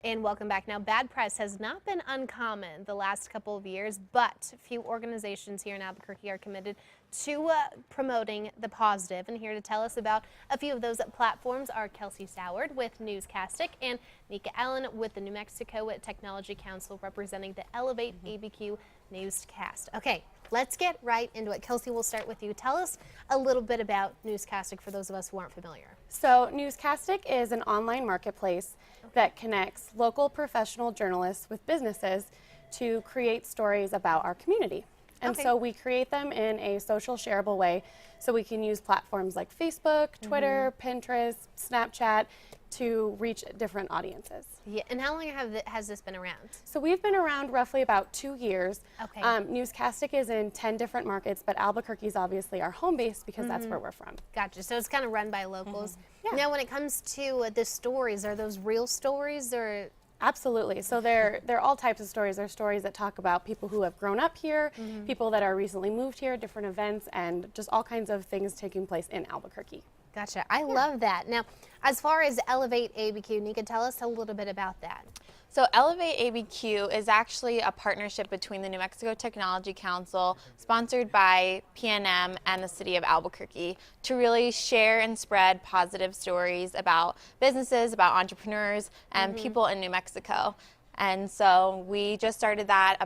And welcome back. Now, bad press has not been uncommon the last couple of years, but few organizations here in Albuquerque are committed to promoting the positive. And here to tell us about a few of those platforms are Kelsey Soward with NewsCastic and Nika Allen with the New Mexico Technology Council representing the Elevate ABQ Newscast. Okay, let's get right into it. Kelsey, we'll start with you. Tell us a little bit about NewsCastic for those of us who aren't familiar. So NewsCastic is an online marketplace that connects local professional journalists with businesses to create stories about our community. And so we create them in a social shareable way, so we can use platforms like Facebook, Twitter, Pinterest, Snapchat to reach different audiences. Yeah, and how long has this been around? So we've been around roughly about 2 years. Okay. NewsCastic is in 10 different markets, but Albuquerque is obviously our home base because that's where we're from. Gotcha. So it's kind of run by locals. Yeah. Now, when it comes to the stories, are those real stories or? Absolutely. So they're all types of stories. They're stories that talk about people who have grown up here, people that are recently moved here, different events, and just all kinds of things taking place in Albuquerque. Gotcha. I love that. Now, as far as Elevate ABQ, Nika, tell us a little bit about that. So Elevate ABQ is actually a partnership between the New Mexico Technology Council, sponsored by PNM and the city of Albuquerque, to really share and spread positive stories about businesses, about entrepreneurs, and people in New Mexico. And so we just started that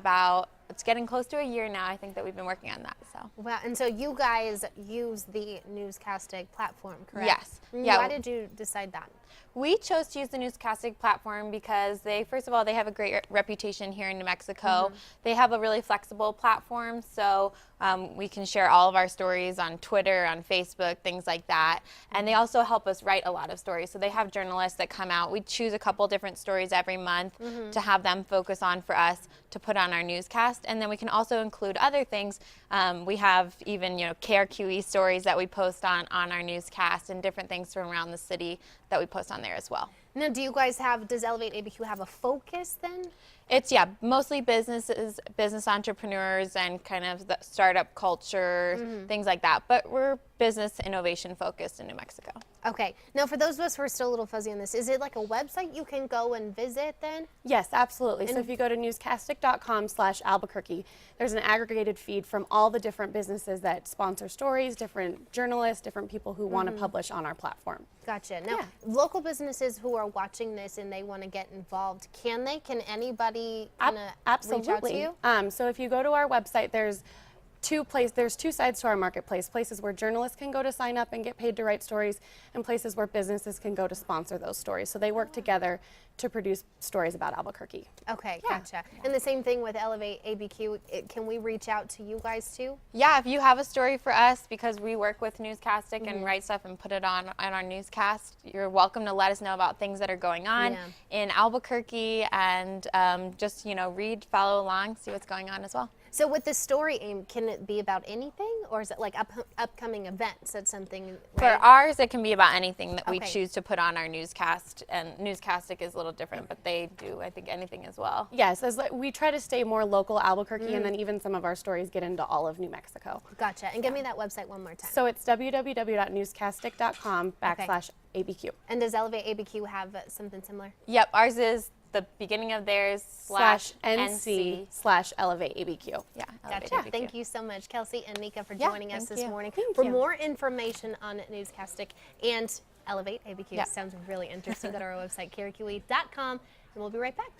it's getting close to a year now, I think, that we've been working on that. So. Wow, and so you guys use the NewsCastic platform, correct? Yes. Yeah. Why did you decide that? We chose to use the NewsCastic platform because first of all, they have a great reputation here in New Mexico. They have a really flexible platform, so we can share all of our stories on Twitter, on Facebook, things like that. And they also help us write a lot of stories. So they have journalists that come out. We choose a couple different stories every month to have them focus on for us to put on our newscast. And then we can also include other things. We have even KRQE stories that we post on our newscast and different things from around the city that we post on there as well. Now, does Elevate ABQ have a focus then? It's, mostly businesses, business entrepreneurs, and kind of the startup culture, things like that. But we're business innovation focused in New Mexico. Okay. Now, for those of us who are still a little fuzzy on this, is it like a website you can go and visit then? Yes, absolutely. So if you go to newscastic.com/Albuquerque, there's an aggregated feed from all the different businesses that sponsor stories, different journalists, different people who want to publish on our platform. Gotcha. Now, local businesses who are watching this and they want to get involved, can anybody kind of reach out to you? So if you go to our website, there's two sides to our marketplace: places where journalists can go to sign up and get paid to write stories, and places where businesses can go to sponsor those stories. So they work together to produce stories about Albuquerque. Okay, gotcha. And the same thing with Elevate ABQ. Can we reach out to you guys too? Yeah, if you have a story for us, because we work with NewsCastic and write stuff and put it on our newscast, you're welcome to let us know about things that are going on in Albuquerque, and just read, follow along, see what's going on as well. So with the story aim, can it be about anything, or is it like upcoming events? That's something, right? For ours, it can be about anything that we choose to put on our newscast, and NewsCastic is a little different, but they do, I think, anything as well. Yes, we try to stay more local Albuquerque, and then even some of our stories get into all of New Mexico. Gotcha. And give me that website one more time. So it's www.newscastic.com/ABQ. And does Elevate ABQ have something similar? Yep, ours is the beginning of theirs /NC/Elevate ABQ. Yeah, gotcha. ABQ. Thank you so much, Kelsey and Nika, for joining us this morning. Thank for you. more information on NewsCastic and Elevate ABQ, sounds really interesting. Go to our website, KRQE.com, and we'll be right back.